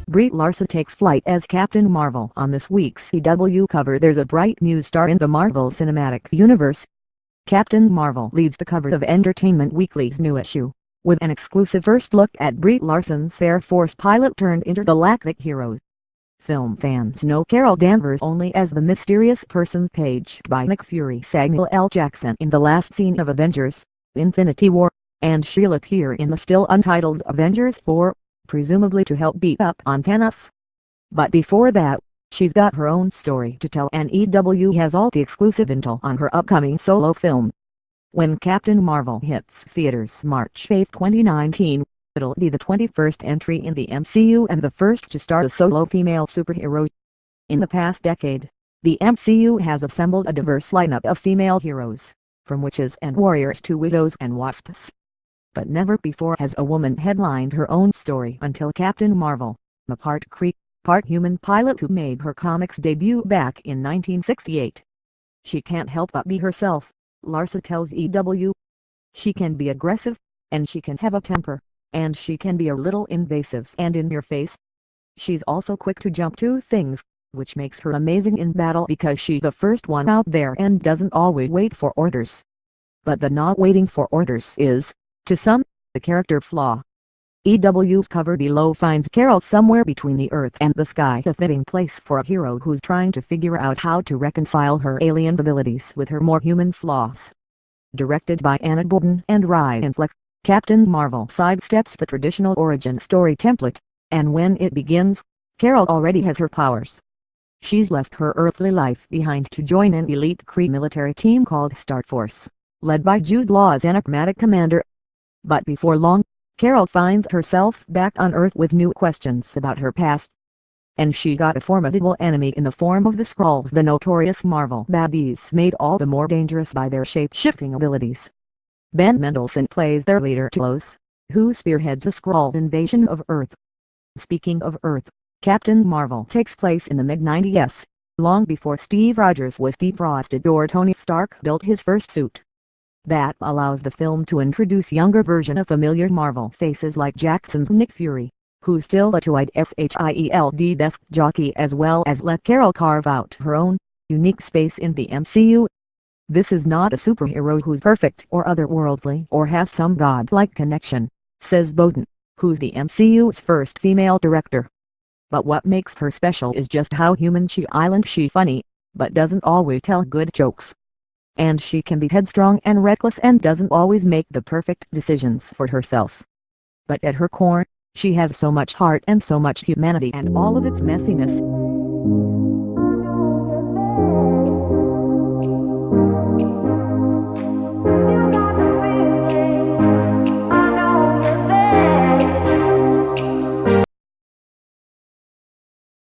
Brie Larson takes flight as Captain Marvel on this week's CW cover. There's a bright new star in the Marvel Cinematic Universe. Captain Marvel leads the cover of Entertainment Weekly's new issue, with an exclusive first look at Brie Larson's Fair Force pilot turned intergalactic heroes. Film fans know Carol Danvers only as the mysterious persons page by Nick Fury Samuel L. Jackson in the last scene of Avengers: Infinity War, and she'll appear in the still untitled Avengers 4, presumably to help beat up on Thanos. But before that, she's got her own story to tell, and EW has all the exclusive intel on her upcoming solo film. When Captain Marvel hits theaters March 8, 2019, it'll be the 21st entry in the MCU and the first to star a solo female superhero. In the past decade, the MCU has assembled a diverse lineup of female heroes, from witches and warriors to widows and wasps. But never before has a woman headlined her own story until Captain Marvel, a part Kree, part human pilot who made her comics debut back in 1968. She can't help but be herself, Larson tells EW. She can be aggressive, and she can have a temper, and she can be a little invasive and in your face. She's also quick to jump to things, which makes her amazing in battle because she's the first one out there and doesn't always wait for orders. But the not waiting for orders is, to some, the character flaw. EW's cover below finds Carol somewhere between the earth and the sky, a fitting place for a hero who's trying to figure out how to reconcile her alien abilities with her more human flaws. Directed by Anna Gordon and Ryan Flex, Captain Marvel sidesteps the traditional origin story template, and when it begins, Carol already has her powers. She's left her earthly life behind to join an elite Kree military team called Star Force, led by Jude Law's enigmatic commander. But before long, Carol finds herself back on Earth with new questions about her past. And she got a formidable enemy in the form of the Skrulls, the notorious Marvel baddies made all the more dangerous by their shape-shifting abilities. Ben Mendelsohn plays their leader Talos, who spearheads a Skrull invasion of Earth. Speaking of Earth, Captain Marvel takes place in the mid-90s, long before Steve Rogers was defrosted or Tony Stark built his first suit. That allows the film to introduce younger version of familiar Marvel faces like Jackson's Nick Fury, who's still a two-eyed SHIELD desk jockey, as well as let Carol carve out her own unique space in the MCU. This is not a superhero who's perfect or otherworldly or has some godlike connection, says Bowden, who's the MCU's first female director. But what makes her special is just how human she is. She's funny, but doesn't always tell good jokes. And she can be headstrong and reckless and doesn't always make the perfect decisions for herself. But at her core, she has so much heart and so much humanity, and all of its messiness,